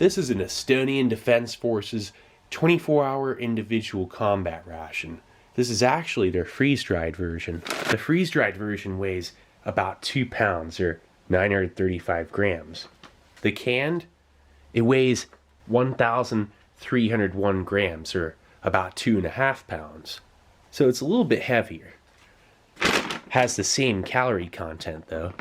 This is an Estonian Defense Forces 24-hour individual combat ration. This is actually their freeze-dried version. The freeze-dried version weighs about 2 pounds, or 935 grams. The canned, it weighs 1,301 grams, or about 2.5 pounds. So it's a little bit heavier. Has the same calorie content though.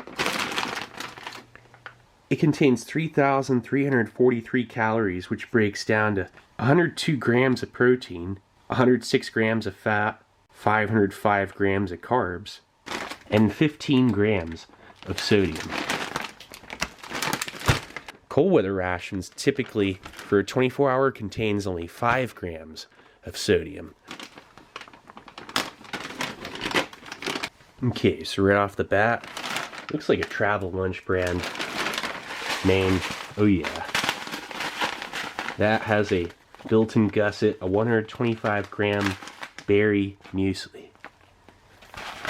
It contains 3,343 calories, which breaks down to 102 grams of protein, 106 grams of fat, 505 grams of carbs, and 15 grams of sodium. Cold weather rations typically for a 24-hour contains only 5 grams of sodium. Okay, so right off the bat, looks like a travel lunch brand name. Oh yeah. That has a built-in gusset, a 125 gram berry muesli.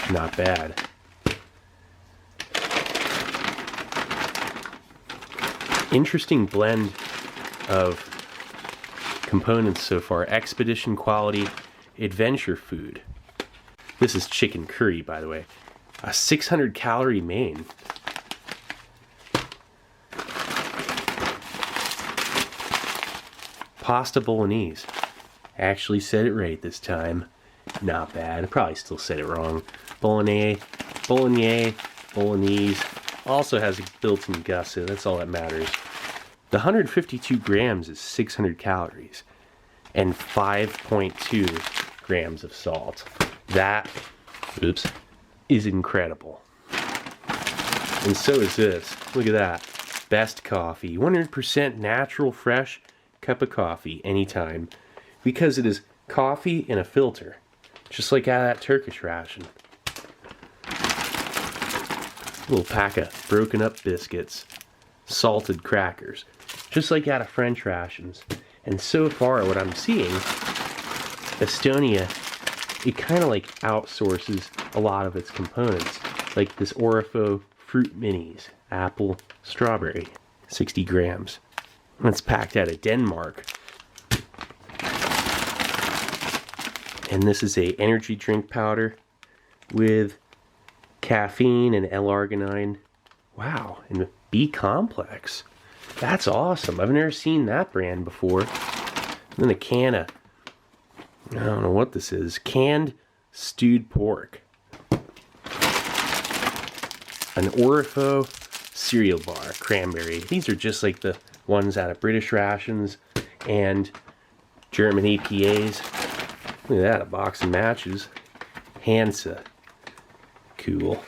Not bad. Interesting blend of components so far. Expedition quality adventure food. This is chicken curry, by the way. A 600 calorie main. Pasta bolognese. Actually said it right this time. Not bad. I probably still said it wrong. Bolognese. Also has a built-in gusset. That's all that matters. The 152 grams is 600 calories and 5.2 grams of salt. That, is incredible. And so is this. Look at that. Best coffee. 100% natural, fresh cup of coffee anytime. Because it is coffee in a filter. Just like out of that Turkish ration. A little pack of broken up biscuits. Salted crackers. Just like out of French rations. And so far what I'm seeing, Estonia, it kind of like outsources a lot of its components. Like this Orifo fruit minis. Apple, strawberry. 60 grams. That's packed out of Denmark. And this is a energy drink powder with caffeine and L-arginine. Wow, and B complex. That's awesome. I've never seen that brand before. And then a can of, I don't know what this is, canned stewed pork. An Orifo cereal bar, cranberry. These are just like the ones out of British rations and German APAs. Look at that, a box of matches. Hansa. Cool.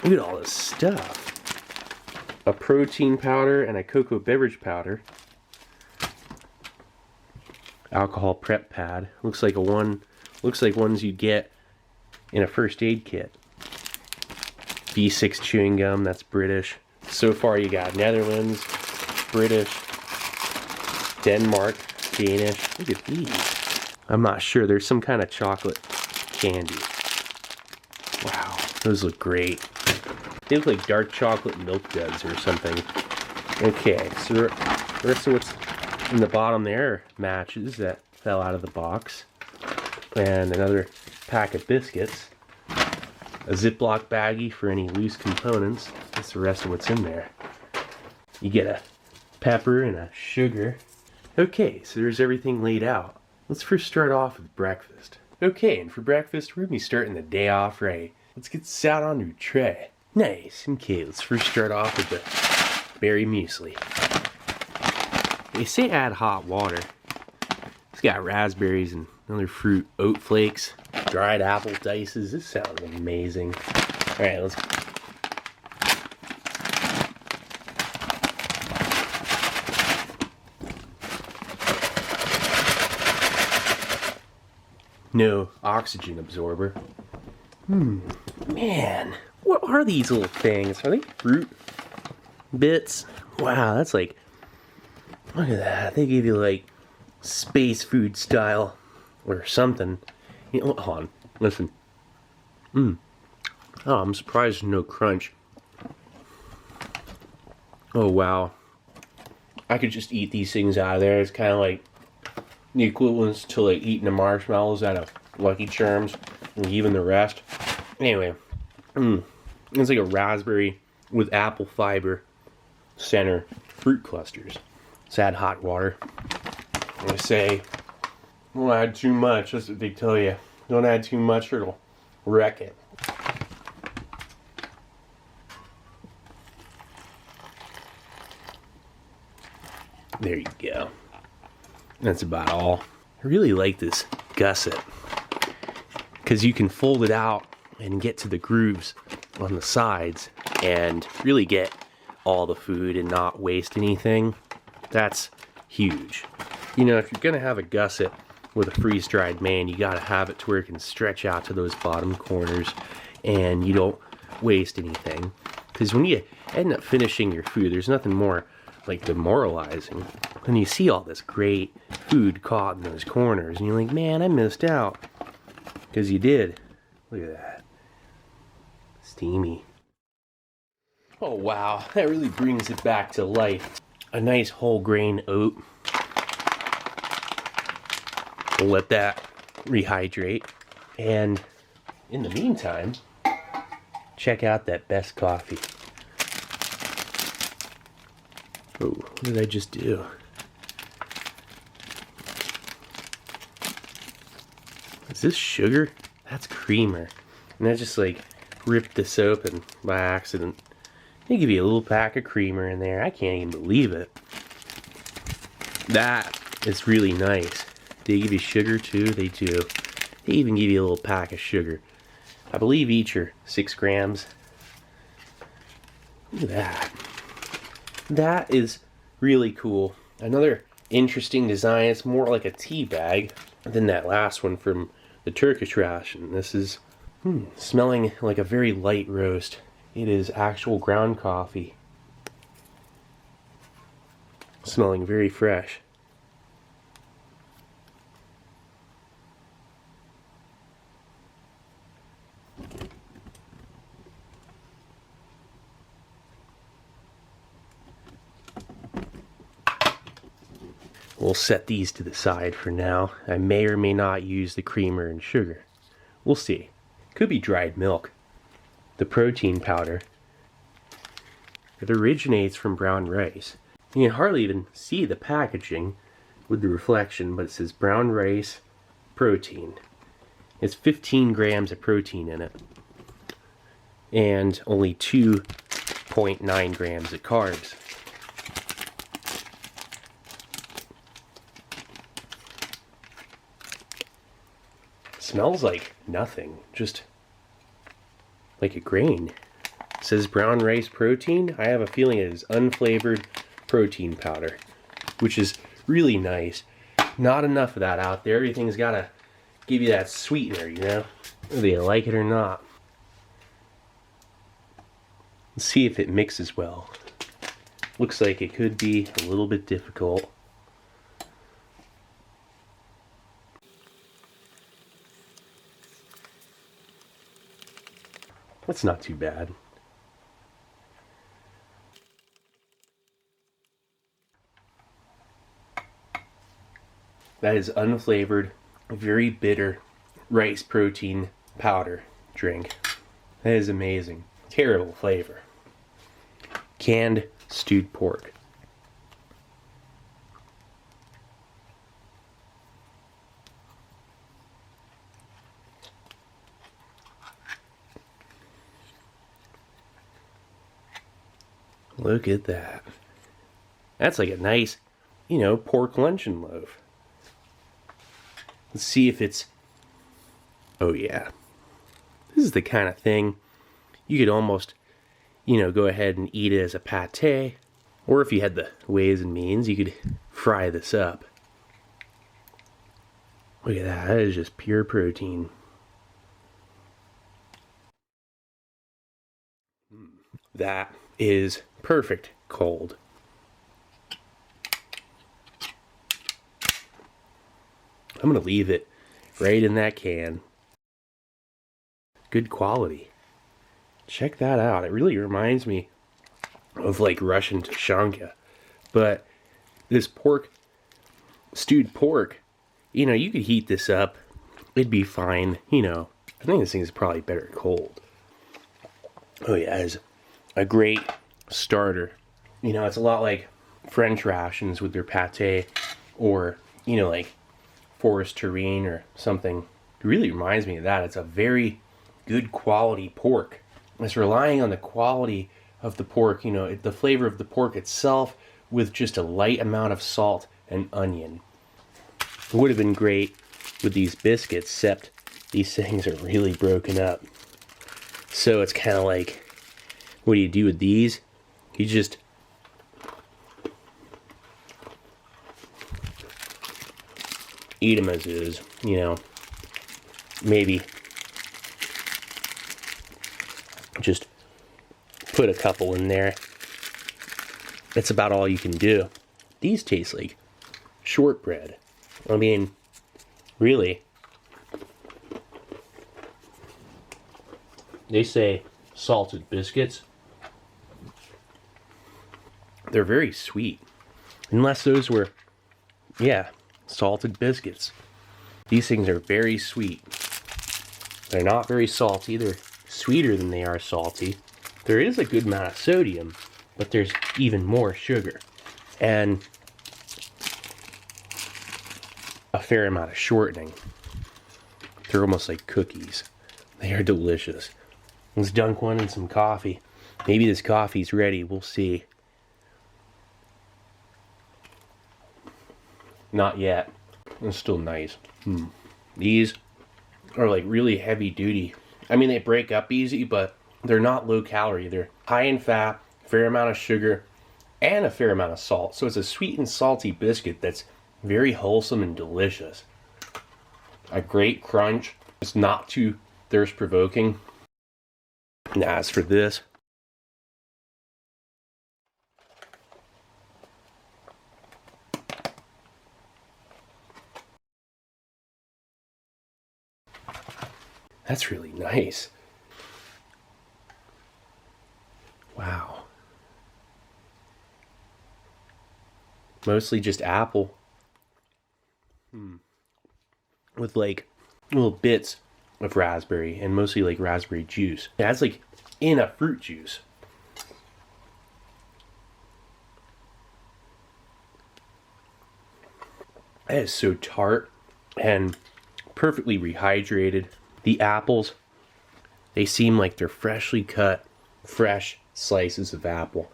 Look at all this stuff. A protein powder and a cocoa beverage powder. Alcohol prep pad. Looks like ones you'd get in a first aid kit. B6 chewing gum, that's British. So far you got Netherlands, British, Denmark, Danish. Look at these. I'm not sure. There's some kind of chocolate candy. Wow, those look great. They look like dark chocolate milk duds or something. Okay, so the rest of what's in the bottom there are matches that fell out of the box. And another pack of biscuits. A Ziploc baggie for any loose components. That's the rest of what's in there. You get a pepper and a sugar. Okay, so there's everything laid out. Let's first start off with breakfast. Okay, and for breakfast, we're going to be starting the day off right. Let's get this out on your tray. Nice. Okay, let's first start off with the berry muesli. They say add hot water. It's got raspberries and another fruit, oat flakes, dried apple dices. This sounds amazing. Alright, let's... No oxygen absorber. Man, what are these little things? Are they fruit bits? Wow, that's like... Look at that. They give you like space food style or something. You know, hold on, listen. Oh, I'm surprised there's no crunch. Oh wow. I could just eat these things out of there. It's kind of like the equivalent to like eating the marshmallows out of Lucky Charms and even the rest. Anyway, it's like a raspberry with apple fiber center fruit clusters. Let's add hot water. I say, don't add too much. That's what they tell you. Don't add too much or it'll wreck it. There you go. That's about all. I really like this gusset because you can fold it out and get to the grooves on the sides and really get all the food and not waste anything. That's huge. You know, if you're gonna have a gusset with a freeze-dried man, you gotta have it to where it can stretch out to those bottom corners and you don't waste anything. Because when you end up finishing your food, there's nothing more like demoralizing when you see all this great food caught in those corners and you're like, man, I missed out. Because you did. Look at that. Steamy. Oh wow, that really brings it back to life. A nice whole grain oat. We'll let that rehydrate. And in the meantime, check out that best coffee. Oh, what did I just do? Is this sugar? That's creamer. And I just like ripped this open by accident. They give you a little pack of creamer in there. I can't even believe it. That is really nice. They give you sugar too? They do. They even give you a little pack of sugar. I believe each are 6 grams. Look at that. That is really cool. Another interesting design. It's more like a tea bag than that last one from the Turkish ration. This is smelling like a very light roast. It is actual ground coffee. Smelling very fresh. We'll set these to the side for now. I may or may not use the creamer and sugar. We'll see. Could be dried milk. The protein powder. It originates from brown rice. You can hardly even see the packaging with the reflection, but it says brown rice protein. It's 15 grams of protein in it. And only 2.9 grams of carbs. Smells like nothing, just like a grain. It says brown rice protein. I have a feeling it is unflavored protein powder, which is really nice. Not enough of that out there. Everything's got to give you that sweetener, you know, whether you like it or not. Let's see if it mixes well. Looks like it could be a little bit difficult. That's not too bad. That is unflavored, very bitter rice protein powder drink. That is amazing. Terrible flavor. Canned stewed pork. Look at that. That's like a nice, you know, pork luncheon loaf. Let's see if it's... Oh yeah. This is the kind of thing you could almost, you know, go ahead and eat it as a pate. Or if you had the ways and means, you could fry this up. Look at that. That is just pure protein. That is perfect cold. I'm going to leave it right in that can. Good quality. Check that out. It really reminds me of like Russian tushonka. But this pork, stewed pork, you know, you could heat this up. It'd be fine, you know. I think this thing is probably better cold. Oh yeah, it's a great starter. You know, it's a lot like French rations with their pate, or, you know, like forest terrine or something. It really reminds me of that. It's a very good quality pork. It's relying on the quality of the pork, you know, the flavor of the pork itself with just a light amount of salt and onion. It would have been great with these biscuits, except these things are really broken up. So it's kind of like, what do you do with these? You just eat them as is, you know. Maybe just put a couple in there. That's about all you can do. These taste like shortbread. I mean, really. They say salted biscuits. They're very sweet. Unless those were, yeah, salted biscuits. These things are very sweet. They're not very salty. They're sweeter than they are salty. There is a good amount of sodium, but there's even more sugar. And a fair amount of shortening. They're almost like cookies. They are delicious. Let's dunk one in some coffee. Maybe this coffee's ready. We'll see. Not yet. It's still nice. These are like really heavy duty. I mean, they break up easy, but they're not low calorie. They're high in fat, fair amount of sugar, and a fair amount of salt. So it's a sweet and salty biscuit that's very wholesome and delicious. A great crunch. It's not too thirst-provoking. And as for this, that's really nice. Wow. Mostly just apple. With like little bits of raspberry, and mostly like raspberry juice. Yeah, it's like in a fruit juice. That is so tart and perfectly rehydrated. The apples, they seem like they're freshly cut, fresh slices of apple,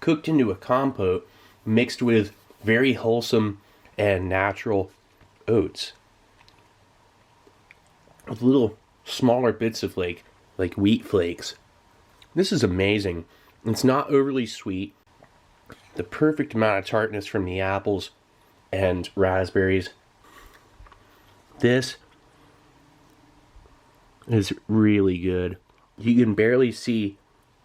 cooked into a compote, mixed with very wholesome and natural oats, with little smaller bits of like wheat flakes. This is amazing. It's not overly sweet. The perfect amount of tartness from the apples and raspberries. This is really good. You can barely see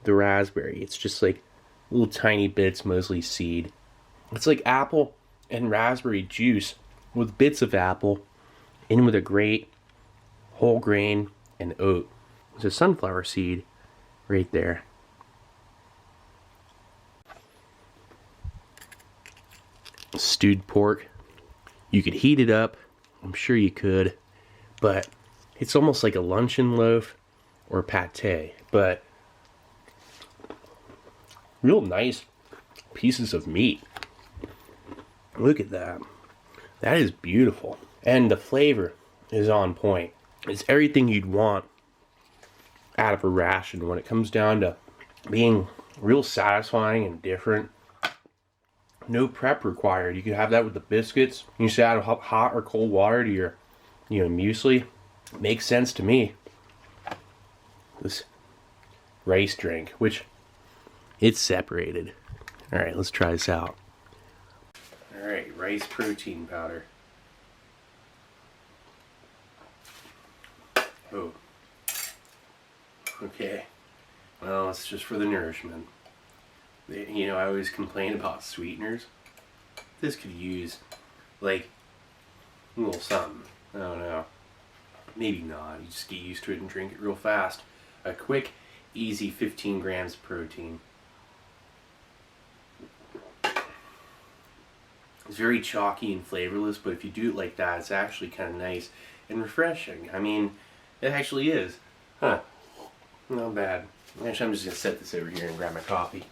the raspberry. It's just like little tiny bits, mostly seed. It's like apple and raspberry juice with bits of apple in with a great whole grain and oat. There's a sunflower seed right there. Stewed pork. You could heat it up. I'm sure you could. But it's almost like a luncheon loaf or pate. But real nice pieces of meat. Look at that. That is beautiful. And the flavor is on point. It's everything you'd want out of a ration when it comes down to being real satisfying and different. No prep required. You can have that with the biscuits. You just add hot or cold water to your, muesli. Makes sense to me. This rice drink, which it's separated. All right, let's try this out. All right, rice protein powder. Oh. Okay. Well, it's just for the nourishment. I always complain about sweeteners. This could use, like, a little something. I don't know. Maybe not. You just get used to it and drink it real fast. A quick, easy 15 grams of protein. It's very chalky and flavorless, but if you do it like that, it's actually kind of nice and refreshing. I mean, it actually is. Huh. Not bad. Actually, I'm just going to set this over here and grab my coffee.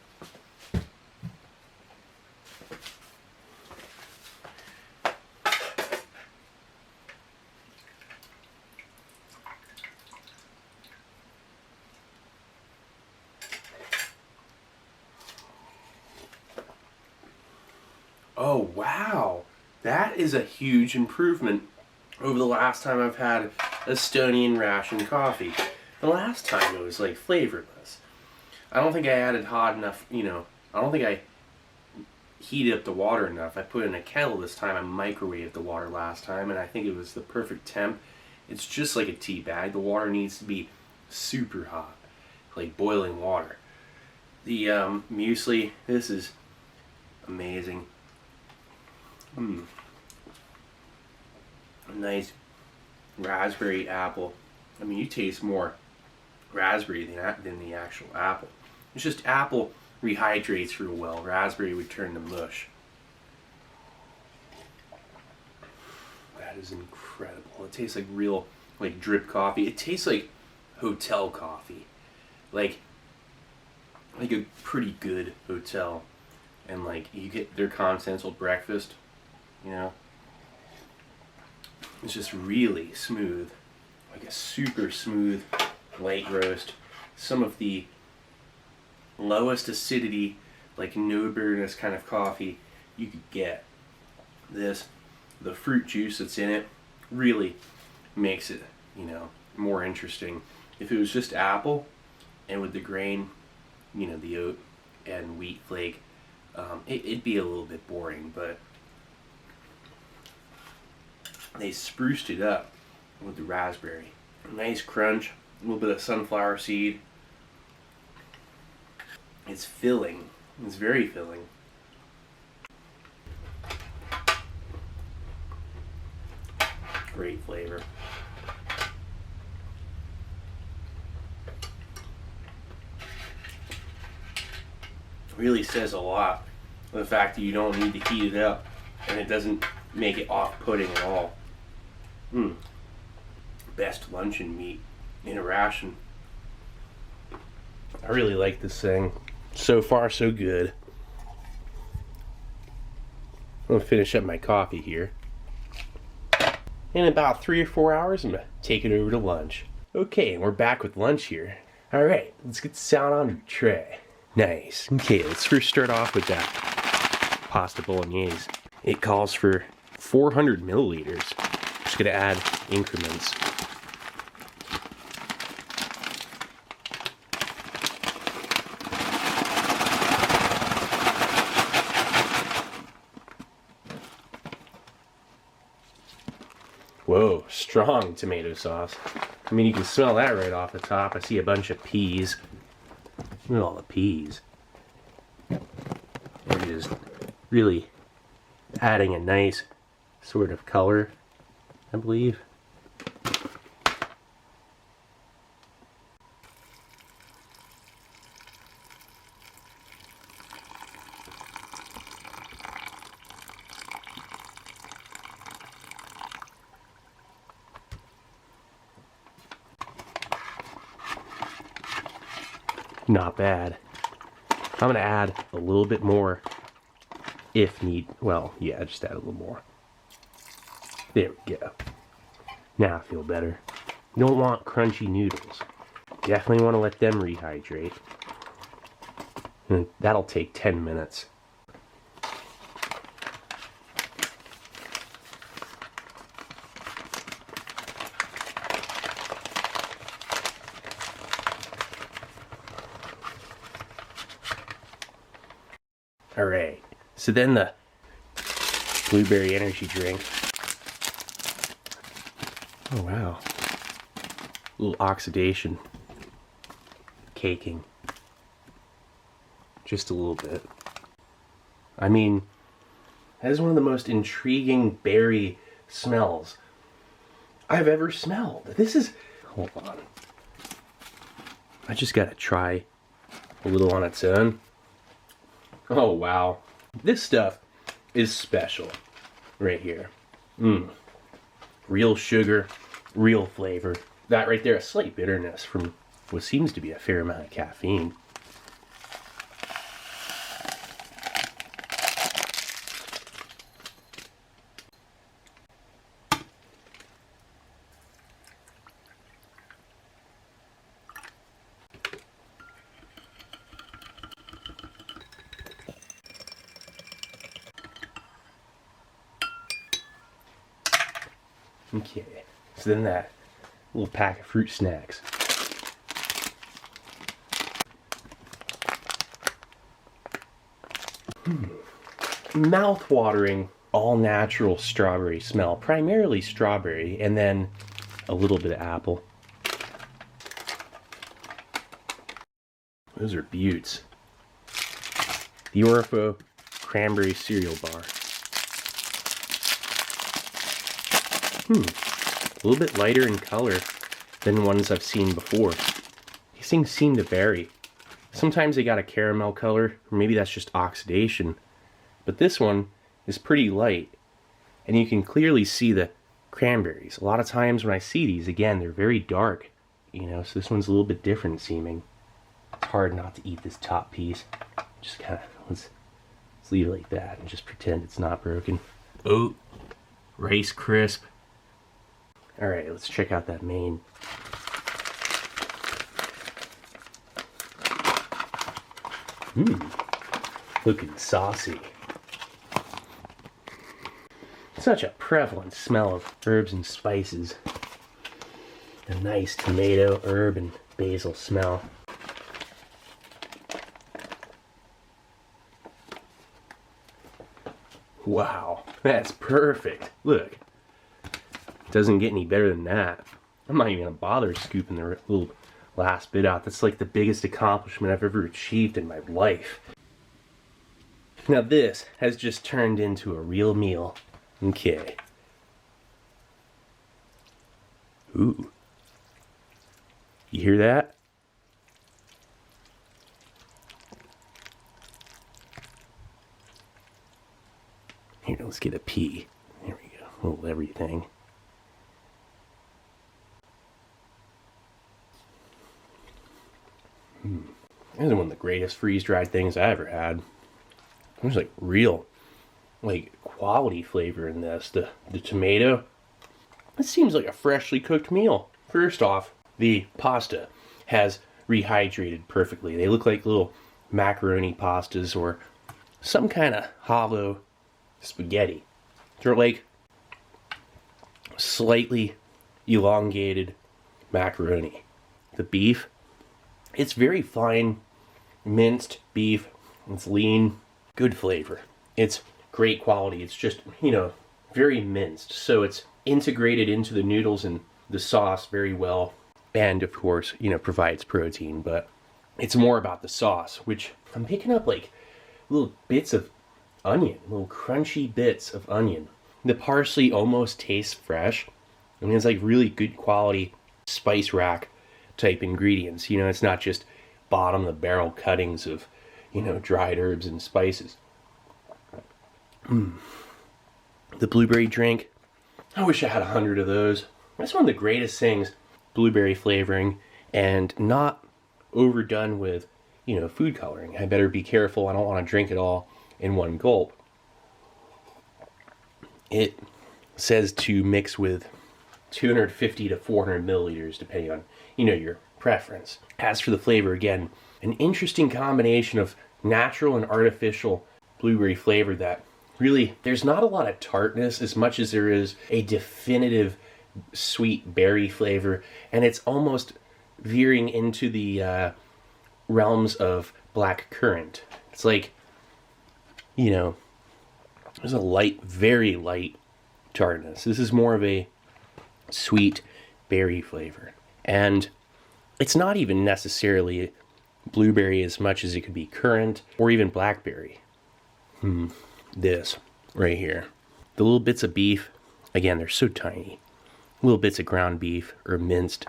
Oh, wow. That is a huge improvement over the last time I've had Estonian ration coffee. The last time it was like flavorless. I don't think I added hot enough, you know, I don't think I heated up the water enough. I put it in a kettle this time. I microwaved the water last time, and I think it was the perfect temp. It's just like a tea bag. The water needs to be super hot, like boiling water. The muesli, this is amazing. A nice raspberry apple. I mean, you taste more raspberry than the actual apple. It's just apple rehydrates real well. Raspberry would turn to mush. That is incredible. It tastes like real, like drip coffee. It tastes like hotel coffee, like a pretty good hotel, and like you get their continental breakfast. You know, it's just really smooth, like a super smooth light roast. Some of the lowest acidity, like no bitterness kind of coffee you could get. This, the fruit juice that's in it really makes it, you know, more interesting. If it was just apple and with the grain, you know, the oat and wheat flake, it'd be a little bit boring, but they spruced it up with the raspberry. Nice crunch, a little bit of sunflower seed. It's filling. It's very filling. Great flavor. Really says a lot. The fact that you don't need to heat it up, and it doesn't make it off-putting at all. Best luncheon meat in a ration. I really like this thing. So far, so good. I'm gonna finish up my coffee here. In about 3 or 4 hours, I'm gonna take it over to lunch. Okay, and we're back with lunch here. All right, let's get this out on the tray. Nice. Okay, let's first start off with that pasta bolognese. It calls for 400 milliliters. Just gonna add increments. Whoa, strong tomato sauce. I mean, you can smell that right off the top. I see a bunch of peas. Look at all the peas. They're just really adding a nice sort of color, I believe. Not bad. I'm gonna add a little bit more if need. Well, yeah, just add a little more. There we go. Now I feel better. You don't want crunchy noodles. Definitely want to let them rehydrate. And that'll take 10 minutes. Alright, so then the blueberry energy drink. Oh wow. A little oxidation. Caking. Just a little bit. I mean, that is one of the most intriguing berry smells I've ever smelled. This is... Hold on. I just gotta try a little on its own. Oh wow. This stuff is special right here. Real sugar, real flavor. That right there, a slight bitterness from what seems to be a fair amount of caffeine. Okay, so then that little pack of fruit snacks. Mouth-watering, all-natural strawberry smell. Primarily strawberry, and then a little bit of apple. Those are beauts. The Orifo Cranberry Cereal Bar. A little bit lighter in color than ones I've seen before. These things seem to vary. Sometimes they got a caramel color, or maybe that's just oxidation. But this one is pretty light, and you can clearly see the cranberries. A lot of times when I see these, again, they're very dark, you know, so this one's a little bit different seeming. It's hard not to eat this top piece. Just kind of, let's leave it like that and just pretend it's not broken. Oat, Rice Crisp. Alright, let's check out that main. Looking saucy. Such a prevalent smell of herbs and spices. A nice tomato, herb, and basil smell. Wow, that's perfect. Look. Doesn't get any better than that. I'm not even gonna bother scooping the little last bit out. That's like the biggest accomplishment I've ever achieved in my life. Now this has just turned into a real meal. Okay. Ooh. You hear that? Here, let's get a pea. There we go. A little everything. This is one of the greatest freeze-dried things I ever had. There's like real, like quality flavor in this. The tomato, it seems like a freshly cooked meal. First off, the pasta has rehydrated perfectly. They look like little macaroni pastas or some kind of hollow spaghetti. They're like slightly elongated macaroni. The beef, it's very fine, minced beef. It's lean, good flavor. It's great quality. It's just, you know, very minced. So it's integrated into the noodles and the sauce very well. And of course, you know, provides protein. But it's more about the sauce, which I'm picking up like little bits of onion, little crunchy bits of onion. The parsley almost tastes fresh. I mean, it's like really good quality spice rack type ingredients. You know, it's not just bottom of the barrel cuttings of, you know, dried herbs and spices. The blueberry drink, I wish I had 100 of those. That's one of the greatest things, blueberry flavoring, and not overdone with, you know, food coloring. I better be careful. I don't want to drink it all in one gulp. It says to mix with 250 to 400 milliliters, depending on, you know, your preference. As for the flavor, again, an interesting combination of natural and artificial blueberry flavor that really, there's not a lot of tartness as much as there is a definitive sweet berry flavor, and it's almost veering into the realms of black currant. It's like, you know, there's a light, very light tartness. This is more of a sweet berry flavor. And it's not even necessarily blueberry as much as it could be currant or even blackberry. This right here. The little bits of beef, again, they're so tiny. Little bits of ground beef or minced.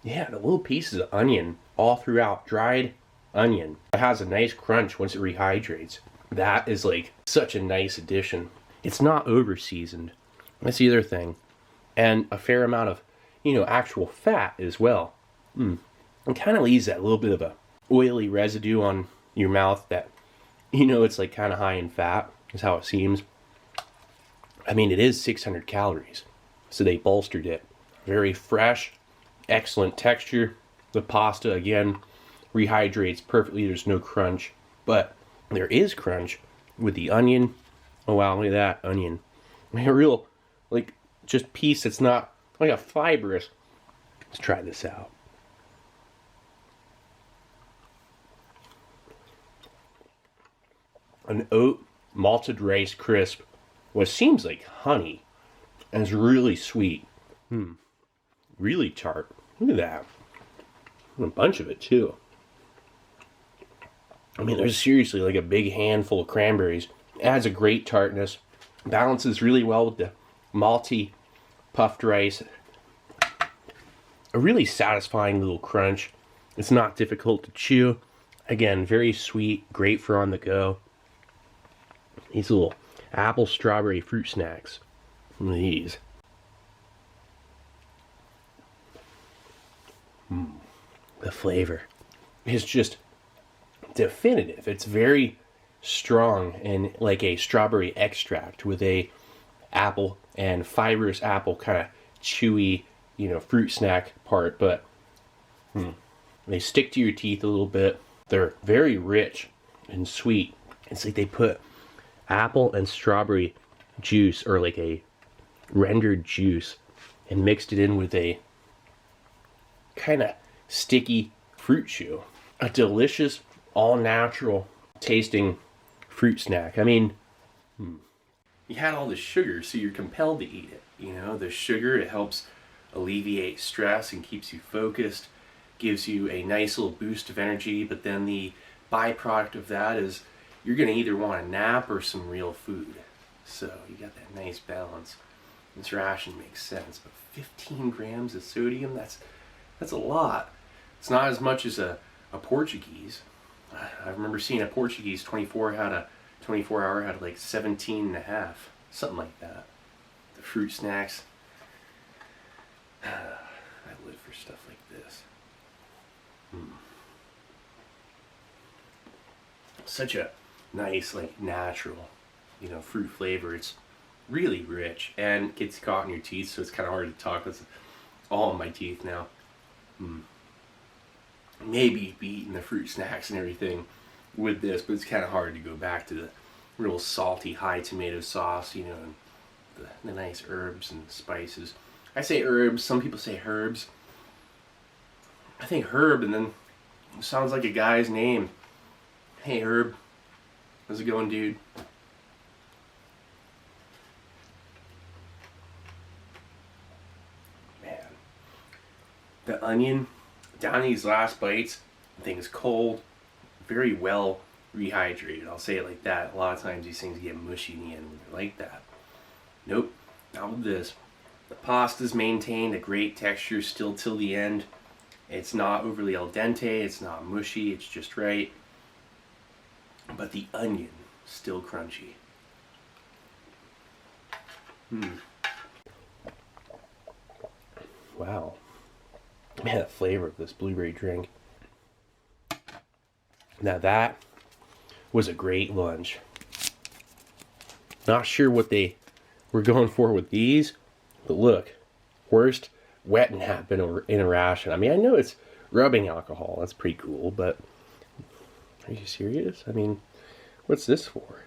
Yeah, the little pieces of onion all throughout, dried onion. It has a nice crunch once it rehydrates. That is like such a nice addition. It's not over seasoned. That's the other thing. And a fair amount of, actual fat as well. It kind of leaves that little bit of a oily residue on your mouth that, it's like kind of high in fat, is how it seems. I mean, it is 600 calories, so they bolstered it. Very fresh, excellent texture. The pasta, again, rehydrates perfectly. There's no crunch, but there is crunch with the onion. Oh wow, look at that onion. Like a real, just piece that's not like a fibrous. Let's try this out. An oat malted rice crisp, what seems like honey, and it's really sweet. Really tart. Look at that. And a bunch of it too. I mean, there's seriously like a big handful of cranberries. It adds a great tartness. Balances really well with the malty puffed rice. A really satisfying little crunch. It's not difficult to chew. Again, very sweet, great for on the go. These little apple strawberry fruit snacks. Look at these. The flavor is just definitive. It's very strong and like a strawberry extract with a apple and fibrous apple kind of chewy, fruit snack part, but they stick to your teeth a little bit. They're very rich and sweet. It's like they put apple and strawberry juice, or like a rendered juice, and mixed it in with a kind of sticky fruit chew. A delicious, all natural tasting fruit snack. I mean, you had all the sugar, so you're compelled to eat it. The sugar, it helps alleviate stress and keeps you focused, gives you a nice little boost of energy, but then the byproduct of that is you're going to either want a nap or some real food. So you got that nice balance. This ration makes sense, but 15 grams of sodium, that's a lot. It's not as much as a Portuguese. I remember seeing a Portuguese 24 hour had like 17 and a half, something like that. The fruit snacks. I live for stuff like this. Such a nice, natural, fruit flavor. It's really rich and gets caught in your teeth, so it's kind of hard to talk. It's all in my teeth now. Maybe be eating the fruit snacks and everything with this, but it's kind of hard to go back to the real salty, high tomato sauce, and the nice herbs and spices. I say herbs, some people say herbs. I think herb, and then it sounds like a guy's name. Hey Herb, how's it going, dude? Man, the onion down these last bites, the thing is cold, very well rehydrated. I'll say it like that. A lot of times these things get mushy in the end when they're like that. Nope, not with this. The pasta's maintained a great texture still till the end. It's not overly al dente, it's not mushy, it's just right. But the onion, still crunchy. Wow. Man, the flavor of this blueberry drink. Now that was a great lunch. Not sure what they were going for with these, but look, worst wet nap in a ration. I mean, I know it's rubbing alcohol, that's pretty cool, but are you serious? I mean, what's this for?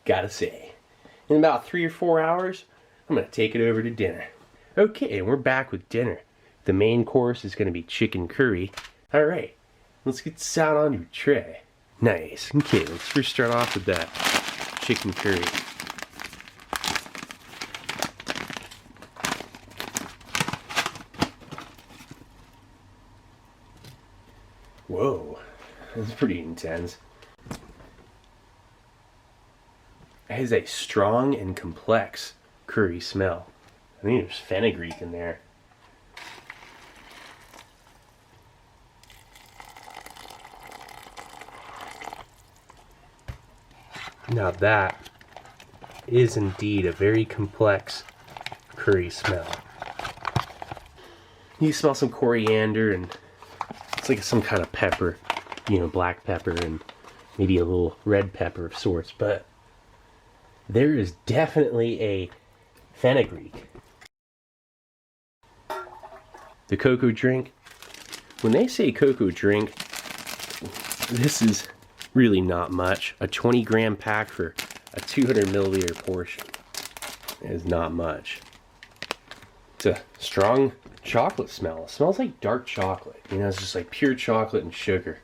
Gotta say, in about 3 or 4 hours, I'm gonna take it over to dinner. Okay, and we're back with dinner. The main course is gonna be chicken curry. Alright, let's get this out on your tray. Nice. Okay, let's first start off with that chicken curry. Whoa, that's pretty intense. It has a strong and complex curry smell. I mean, there's fenugreek in there. Now that is indeed a very complex curry smell. You smell some coriander, and it's like some kind of pepper, you know, black pepper and maybe a little red pepper of sorts, but there is definitely a fenugreek. The cocoa drink. When they say cocoa drink, this is really not much. A 20-gram pack for a 200 milliliter portion is not much. It's a strong chocolate smell. It smells like dark chocolate. You know, it's just like pure chocolate and sugar.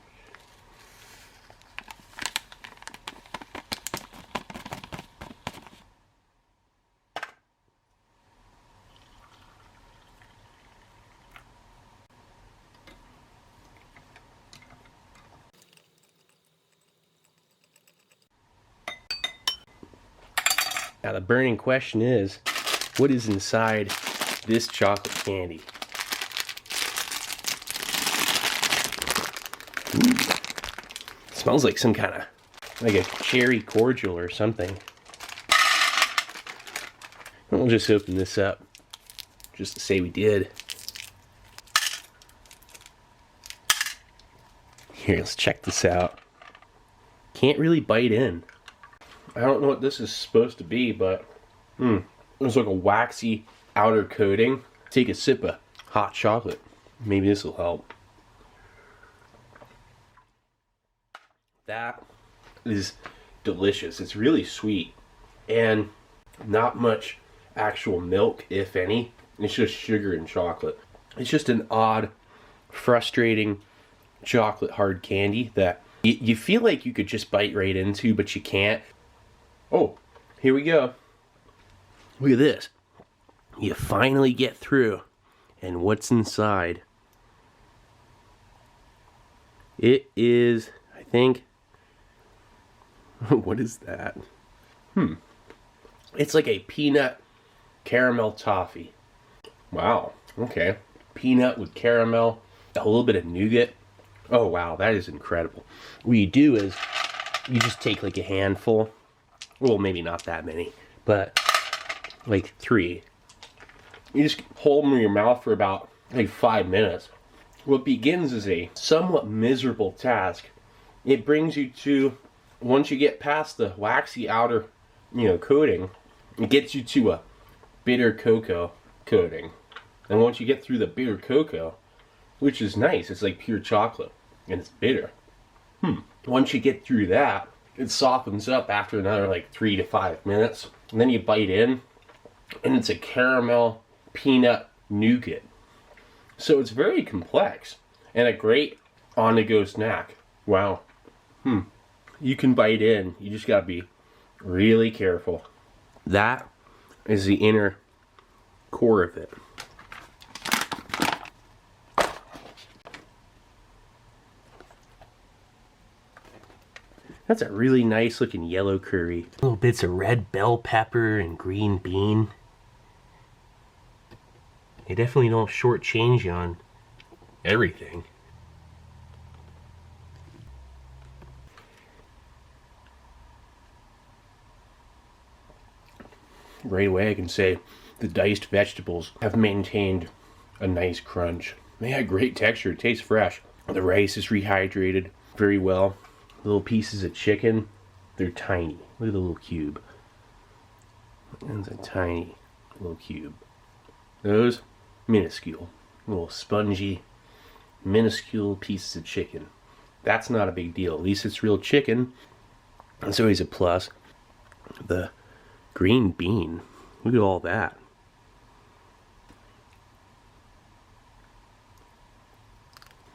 Now the burning question is, what is inside this chocolate candy? Ooh. It smells like some kind of, like a cherry cordial or something. We'll just open this up, just to say we did. Here, let's check this out. Can't really bite in. I don't know what this is supposed to be, but it's like a waxy outer coating. Take a sip of hot chocolate. Maybe this will help. That is delicious. It's really sweet and not much actual milk, if any. It's just sugar and chocolate. It's just an odd, frustrating chocolate hard candy that you feel like you could just bite right into, but you can't. Oh, here we go. Look at this. You finally get through. And what's inside? It is, I think, what is that? It's like a peanut caramel toffee. Wow, okay. Peanut with caramel, a little bit of nougat. Oh wow, that is incredible. What you do is, you just take like a handful. Well, maybe not that many, but like 3. You just hold them in your mouth for about like 5 minutes. What begins as a somewhat miserable task, it brings you to, once you get past the waxy outer, coating, it gets you to a bitter cocoa coating. And once you get through the bitter cocoa, which is nice, it's like pure chocolate, and it's bitter. Once you get through that, it softens up after another like 3 to 5 minutes. And then you bite in, and it's a caramel peanut nougat. So it's very complex, and a great on-the-go snack. Wow. You can bite in, you just gotta be really careful. That is the inner core of it. That's a really nice looking yellow curry. Little bits of red bell pepper and green bean. They definitely don't shortchange you on everything. Right away I can say the diced vegetables have maintained a nice crunch. They had great texture, it tastes fresh. The rice is rehydrated very well. Little pieces of chicken, they're tiny. Look at the little cube. That's a tiny little cube. Those, minuscule. Little spongy, minuscule pieces of chicken. That's not a big deal. At least it's real chicken. That's always a plus. The green bean, look at all that.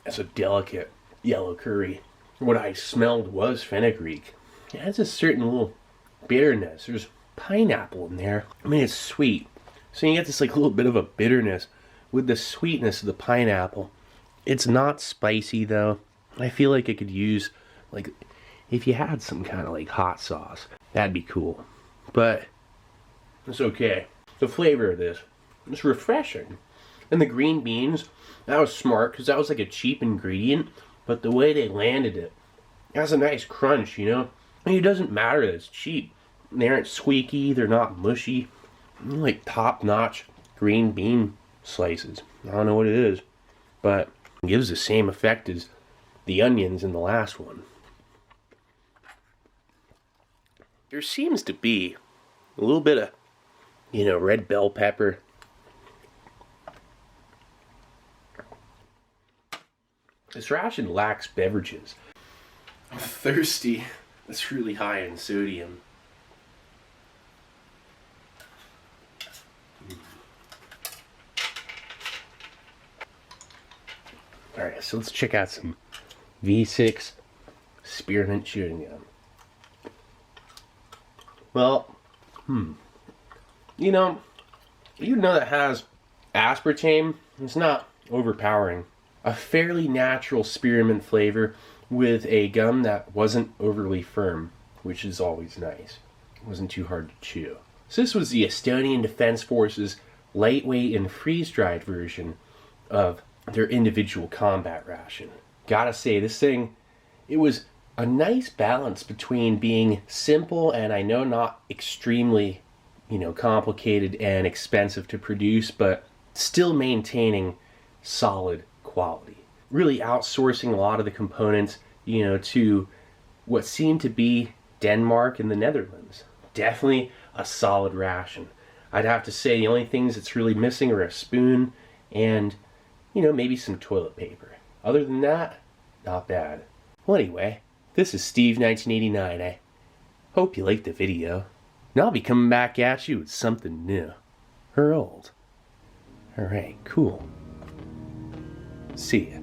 That's a delicate yellow curry. What I smelled was fenugreek. It has a certain little bitterness. There's pineapple in there. I mean, it's sweet. So you get this like little bit of a bitterness with the sweetness of the pineapple. It's not spicy though. I feel like it could use, like, if you had some kind of like hot sauce, that'd be cool. But it's okay. The flavor of this is refreshing. And the green beans, that was smart because that was like a cheap ingredient. But the way they landed it has a nice crunch, I mean, it doesn't matter that it's cheap. They aren't squeaky, they're not mushy. They're like top-notch green bean slices. I don't know what it is, but it gives the same effect as the onions in the last one. There seems to be a little bit of, red bell pepper. This ration lacks beverages. I'm thirsty. It's really high in sodium. Alright, so let's check out some V6 spearmint chewing gum. Well, even though it has aspartame, it's not overpowering. A fairly natural spearmint flavor with a gum that wasn't overly firm, which is always nice. It wasn't too hard to chew. So this was the Estonian Defense Forces lightweight and freeze-dried version of their individual combat ration. Gotta say, this thing, it was a nice balance between being simple and I know not extremely, complicated and expensive to produce, but still maintaining solid quality. Really outsourcing a lot of the components, to what seemed to be Denmark and the Netherlands. Definitely a solid ration. I'd have to say the only things it's really missing are a spoon and, maybe some toilet paper. Other than that, not bad. Well, anyway, this is Steve 1989. I hope you liked the video. And I'll be coming back at you with something new. Or old. Alright, cool. See ya.